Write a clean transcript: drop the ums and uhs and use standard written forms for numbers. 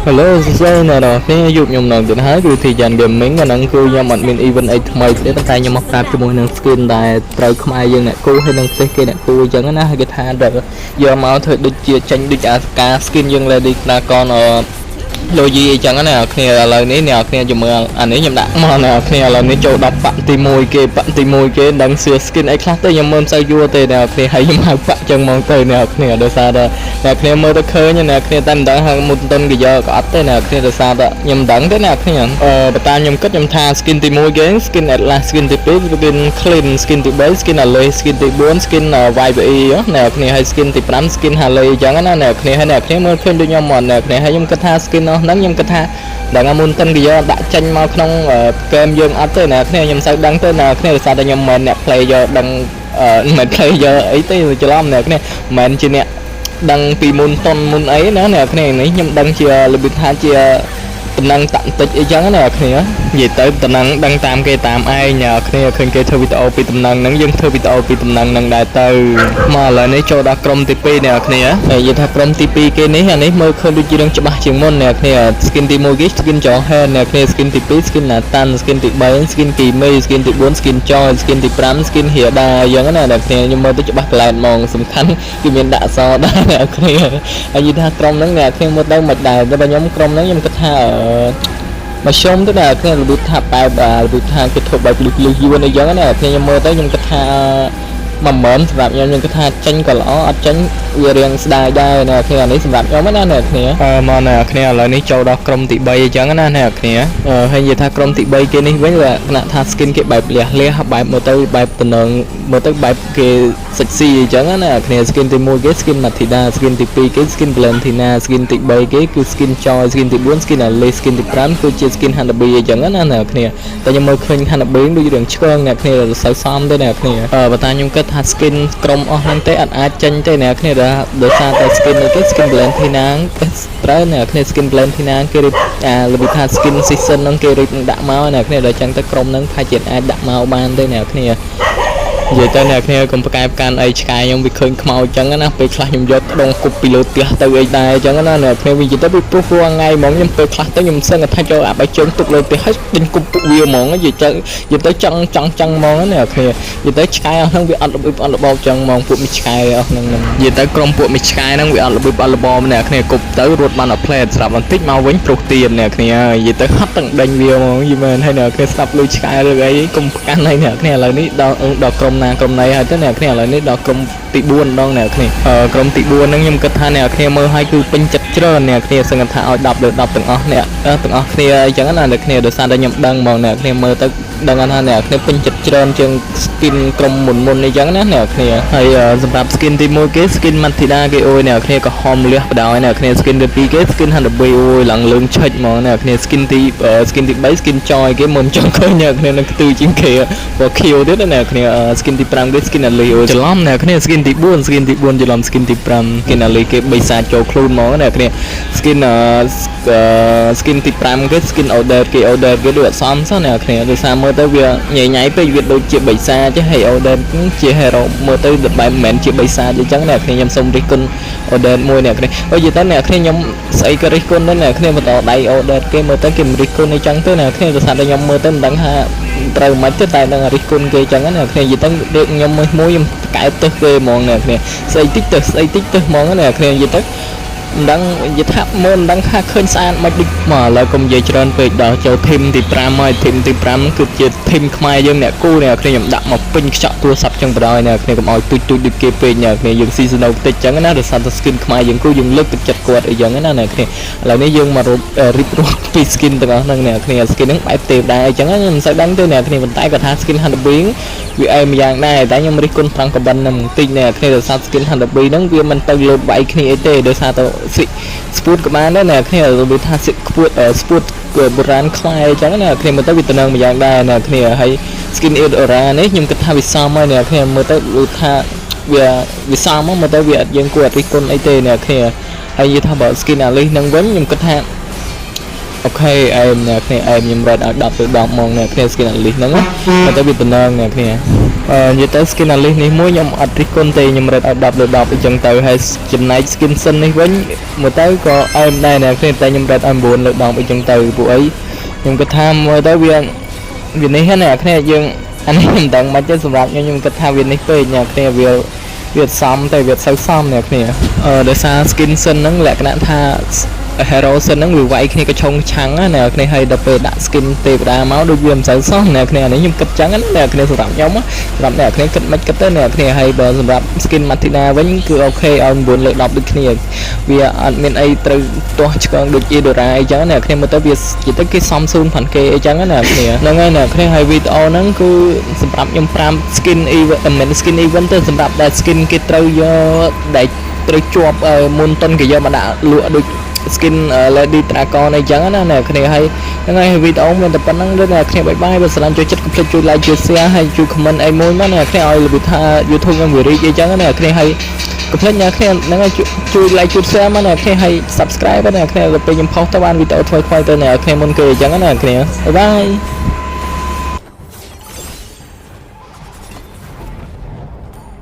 Hello សួស្តីអ្នកនរគ្នាជួបខ្ញុំនៅទៀតហើយគឺធីយ៉ាន Gaming អាហ្នឹងគឺខ្ញុំអត់មាន event អីថ្មីទេតែខ្ញុំមកប្រាប់ជាមួយនឹង skin ដែលត្រូវខ្មែរយើងអ្នកគូហើយនឹងផ្ទះគេអ្នកគូអញ្ចឹងណាហើយគេថាយកមកធ្វើដូចជាចេញដូចអាការ skin យើង Lady Dragon Logi អញ្ចឹងណាគ្នាឥឡូវនេះអ្នកគ្នាជំរឿអានេះខ្ញុំដាក់មកណាគ្នាឥឡូវនេះចូលដល់ប៉ទី1គេប៉ទី1គេដឹងសៀ skin អីខ្លះទៅខ្ញុំមិនសូវយល់ទេអ្នកគ្នាហើយខ្ញុំហៅប៉អញ្ចឹងមកទៅអ្នកគ្នាដោយសារតែអ្នកគ្នាមើលទៅឃើញអ្នកគ្នាតែមិនដឹងហើយមុនតុនគេយកក៏អត់ទេអ្នកគ្នាដោយសារតែខ្ញុំមិនដឹងទេអ្នកគ្នាបើតាមខ្ញុំគិតខ្ញុំថា skin ទី1គេ skin Atlas skin ទី2 skin Clean skin ទី3 skin Ale skin ទី4 skin YBE អ្នកគ្នាហើយ skin ទី5 skin Harley អញ្ចឹងណាអ្នកគ្នាហើយអ្នកគ្នាមើលឃើញដូចខ្ញុំមកអ្នកគ្នាហើយខ្ញុំគិតថា skin ហ្នឹងខ្ញុំគិតថាដល់មុនតិនគេយកដាក់ចេញមកក្នុងហ្គេមយើងអត់ទេណាគ្នាខ្ញុំសូវដឹងទេណាគ្នាដោយសារតែខ្ញុំមិនអ្នក player ដឹងមិន player អីទេច្រឡំណាគ្នាមិនជាអ្នកដឹងពីមុនតុនមុនអីណាអ្នកគ្នានេះខ្ញុំដឹងជារបៀបថាជាតំណែងតាក់តិចអីចឹងណាគ្នានិយាយទៅតំណែងដឹងតាមគេតាមឯងអ្នកគ្នាឃើញគេធ្វើវីដេអូពីតំណែងហ្នឹងយើងធ្វើវីដេអូពីតំណែងហ្នឹងដែរទៅមកឥឡូវនេះចូលដល់ក្រុមទី2អ្នកគ្នាហើយនិយាយថាក្រុមទី2គេនេះអានេះមើលឃើញដូចជារឿងច្បាស់ជាងមុនអ្នកគ្នា skin ទី1គេ skin Johan អ្នកគ្នា skin ទី2 skin Nathan skin ទី3 skin Kimi skin ទី4 skin Joy skin ទី5 skin Hilda អញ្ចឹងណាអ្នកគ្នាខ្ញុំមើលទៅច្បាស់កន្លែងហ្មងសំខាន់គឺមានដាក់អក្សរដែរអ្នកគ្នាហើយនិយាយថាក្រុមហ្នឹងអ្នកគ្នាមើលទៅមិនដែរតែខ្ញុំក្រុមហ្នឹងខ្ញុំគិតថាមកខ្ញុំទៅដែរគ្នារបៀបថាបែបរបៀបថាគេធ្វើបែបលឺយួនអីចឹងណាខ្ញុំមើលទៅខ្ញុំគិតថា10000សម្រាប់ខ្ញុំគិតថាចេញក៏ល្អអត់ចេញវារៀងស្ដាយដែរណាគ្នាអានេះសម្រាប់ខ្ញុំណាអ្នកគ្នាមកណាគ្នាឥឡូវនេះចូលដល់ក្រុមទី3អញ្ចឹងណាអ្នកគ្នាហើយនិយាយថាក្រុមទី3គេនេះវិញវាគណៈថា skin គេបែបលះបែបមើលទៅបែបតំណងមើលទៅបែបគេ sexy អញ្ចឹងណាគ្នា skin ទី1គេ skin Matilda skin ទី2គេ skin Valentina skin ទី3គេគឺ skin Joy skin ទី4 skin Ale skin ទី5គឺជា skin Hanabi អញ្ចឹងណាអ្នកគ្នាតែខ្ញុំមើលឃើញ Hanabi ដូចរឿងឆ្កងអ្នកគ្នាសើសមទេអ្នកគ្នាបើតាខ្ញុំគិតថា skin ក្រុមអស់ហ្នឹងទេអត់អាចចេញទេអ្នកគ្នាដោយសារតែ skin នេះគេ skin Valentina ត្រូវអ្នកគ្នា skin Valentina គេរៀបរបៀបថា skin season ហ្នឹងគេរៀបដាក់មកអ្នកគ្នាដល់ចឹងទៅក្រុមហ្នឹងផាច់អាចដាក់មកបានទេអ្នកគ្នានិយាយទៅអ្នកគ្នាកុំប្រកែបកាន់អីឆ្កែខ្ញុំវាឃើញខ្មោចចឹងណាពេលខ្លះខ្ញុំយកក្តងគប់ពីលើផ្ទះទៅអីដែរចឹងណាអ្នកគ្នាវានិយាយទៅពីព្រោះថ្ងៃហ្មងខ្ញុំពេលខ្លះទៅខ្ញុំសឹងថាយកអាបាយជើងទុកលើផ្ទះហើយដេញគប់ពួកវាហ្មងនិយាយទៅចង់ចឹងហ្មងណាអ្នកគ្នានិយាយទៅឆ្កែអស់ហ្នឹងវាអត់របៀបអត់របបចឹងហ្មងពួកមីឆ្កែអស់ហ្នឹងនិយាយទៅក្រុមពួកមីឆ្កែហ្នឹងវាអត់របៀបអត់របបអ្នកគ្នាគប់ទៅរត់បានអត់ផ្លែតស្រាប់បន្តិចមកវិញព្រុសទៀនអ្នកគ្នានិយាយទៅហត់ទាំងដេញវាហ្មងយីមែនហើយអ្នកគ្នាស្ដាប់លុយឆ្កែឬអីកុំប្រកាន់ហើយអ្នកគ្នាឥឡូវនេះដល់ក្រុមណាក្រុមណៃហើយទៅអ្នកគ្នាឥឡូវនេះដល់ក្រុមទី4ម្ដងអ្នកគ្នាក្រុមទី4ហ្នឹងខ្ញុំគិតថាអ្នកគ្នាមើលឲ្យគឺពេញចិត្តច្រើនអ្នកគ្នាសឹងថាឲ្យ10លើ10ទាំងអស់អ្នកទាំងអស់គ្នាអញ្ចឹងណាអ្នកគ្នាដោយសារតែខ្ញុំដឹងហ្មងអ្នកគ្នាមើលទៅដឹងថាអ្នកគ្នាពេញចិត្តច្រើនជាង skin ក្រុមមុនអញ្ចឹងណាអ្នកគ្នាហើយសម្រាប់ skin ទី1គេ skin Matilda គេអូយអ្នកគ្នាក៏ហមលះបដ ாய் អ្នកគ្នា skin ទី2គេ skin Hanabi អូយឡើងលឿងឆិចហ្មងអ្នកគ្នា skin ទី3 skin Joy គេមិនចង់ឃើញអ្នកគ្នានឹងខ្ទឺជាងគេព្រោះ Q ទៀតអ្នកគ្នា skin ទី5គេ skin Ale អូយច្រឡំអ្នកគ្នា skin ទី4 skin ទី4ច្រឡំ skin ទី5 skin Ale គេបិសាចចូលខ្លួនហ្មងអ្នកគ្នា skin ទី5គេ skin Order គេដូចអត់សមសោះអ្នកគ្នាដោយសារមើលទៅវាញ៉ៃពេកវាដូចជាបិសាចហើយ Order ជា hero មើលទៅបែបមិនមែនជាបិសាចអញ្ចឹងអ្នកគ្នាខ្ញុំសូមរិះគន់ Order មួយអ្នកគ្នាហើយនិយាយទៅអ្នកគ្នាខ្ញុំស្អីក៏រិះគន់ដែរអ្នកគ្នាបន្តដៃ Order គេមើលទៅគេមិនរិះគន់អីចឹងទេអ្នកគ្នាដោយសារតែខ្ញុំមើលទៅមិនដឹងថាត្រូវមិនទេតែនឹងរិះគន់គេចឹងណាអ្នកគ្នានិយាយទៅដូចខ្ញុំមួយខ្ញុំកែទៅគេហ្មងអ្នកគ្នាស្អីតិចទៅហ្មងអ្នកគ្នានិយាយទៅមិនដឹងនិយាយថាមើលមិនដឹងថាឃើញស្អាតមិនដូចមកឥឡូវកុំនិយាយច្រើនពេកដល់ចូលធីមទី5ហើយធីមទី5គឺជាធីមខ្មែរយើងអ្នកគូអ្នកគ្នាខ្ញុំដាក់មកពេញខ្ចក់ទូរស័ព្ទចឹងបណ្ដោយអ្នកគ្នាកុំឲ្យទូចដូចគេពេកអ្នកគ្នាយើងស៊ីសណូបន្តិចចឹងណាដោយសារតែ skin ខ្មែរយើងគូយើងលើកទឹកចិត្តគាត់អីចឹងណាអ្នកគ្នាឥឡូវនេះយើងមករៀបរាប់ពី skin ទាំងអស់ហ្នឹងអ្នកគ្នា skin ហ្នឹងបែបទេវដែរអញ្ចឹងខ្ញុំមិនសូវដឹងទេអ្នកគ្នាប៉ុន្តែគាត់ថា skin Hanabi វាអែមយ៉ាងដែរតែខ្ញុំរិះគន់ត្រង់កបិនហ្នឹងបន្តិចអ្នកគ្នាដោយសារ skin Hanabi ហ្នឹងវាមិនទៅលើបែកគ្នាអីទេដោយសារតែស្ពូតក៏បានដែរអ្នកគ្នារបៀបថាខ្ពួតស្ពូតបុរាណខ្មែរអញ្ចឹងណាគ្នាមើលទៅវាតំណងមួយយ៉ាងដែរអ្នកគ្នាហើយ skin Eudora នេះខ្ញុំគិតថាវាសមហើយអ្នកគ្នាមើលទៅដូចថាវាសមមកមើលទៅវាអត់យើងគួរអត់រិះគន់អីទេអ្នកគ្នាហើយនិយាយថាបើ skin Alice ហ្នឹងវិញខ្ញុំគិតថាអូខេអែមអ្នកគ្នាអែមខ្ញុំរត់ឲ្យ10ទៅ10ហ្មងអ្នកគ្នា skin Alice ហ្នឹងមើលទៅវាតំណងអ្នកគ្នា និយាយទៅ skin list នេះមួយខ្ញុំអត់រិះគន់ទេខ្ញុំរត់ឲ្យ10លើ10អញ្ចឹងទៅហើយចំណែក skin sin នេះវិញមើលទៅក៏អែមដែរអ្នកគ្នាតែខ្ញុំរត់ឲ្យ9លើ10អញ្ចឹងទៅពួកអីខ្ញុំគិតថាមើលទៅវានេះហ្នឹងអ្នកគ្នាយើងអានេះមិនដឹងមិនទេសម្រាប់ខ្ញុំគិតថាវានេះពេកអ្នកគ្នាវាសមតែវាសូវសមអ្នកគ្នាដោយសារ skin sin ហ្នឹងលក្ខណៈថា hero sin ហ្នឹងវាវាយគ្នាកញ្ឆុងឆាំងណាអ្នកគ្នាហើយដល់ពេលដាក់ skin ទេវតាមកដូចវាមិនសូវសមអ្នកគ្នានេះខ្ញុំគិតចឹងណាអ្នកគ្នាសម្រាប់ខ្ញុំសម្រាប់អ្នកគ្នាគិតមិនគិតទៅអ្នកគ្នាហើយបើសម្រាប់ skin Matina វិញគឺអូខេឲ្យ9លើ10ដូចគ្នាវាអត់មានអីត្រូវទាស់ឆ្កងដូច Idora អីចឹងអ្នកគ្នាមើលទៅវានិយាយទៅគេសមសួនផាន់គេអីចឹងណាអ្នកគ្នាហ្នឹងហើយអ្នកគ្នាហើយវីដេអូហ្នឹងគឺសម្រាប់ខ្ញុំ5 skin event មិន skin event ទៅសម្រាប់តែ skin គេត្រូវយកដែលត្រូវជាប់មុនតុនគេយកមកដាក់លក់ដូច skin Lady Dragon អីចឹងណាអ្នកគ្នាហើយហ្នឹងហើយវីដេអូមានតែប៉ុណ្្នឹងទេអ្នកគ្នាបាយបាយបើស្រឡាញ់ចូលចិត្តកុំភ្លេចជួយ like ជួយ share ហើយជួយ comment អីមួយមកអ្នកគ្នាឲ្យរបៀបថា YouTube ខ្ញុំវារីកអីចឹងណាអ្នកគ្នាហើយកុំភ្លេចអ្នកគ្នាហ្នឹងហើយជួយ like ជួយ share មកអ្នកគ្នាហើយ subscribe អ្នកគ្នាដល់ពេលខ្ញុំផុសទៅបានវីដេអូថ្មីៗទៅអ្នកគ្នាមុនគេអញ្ចឹងណាអ្នកគ្នាបាយបាយ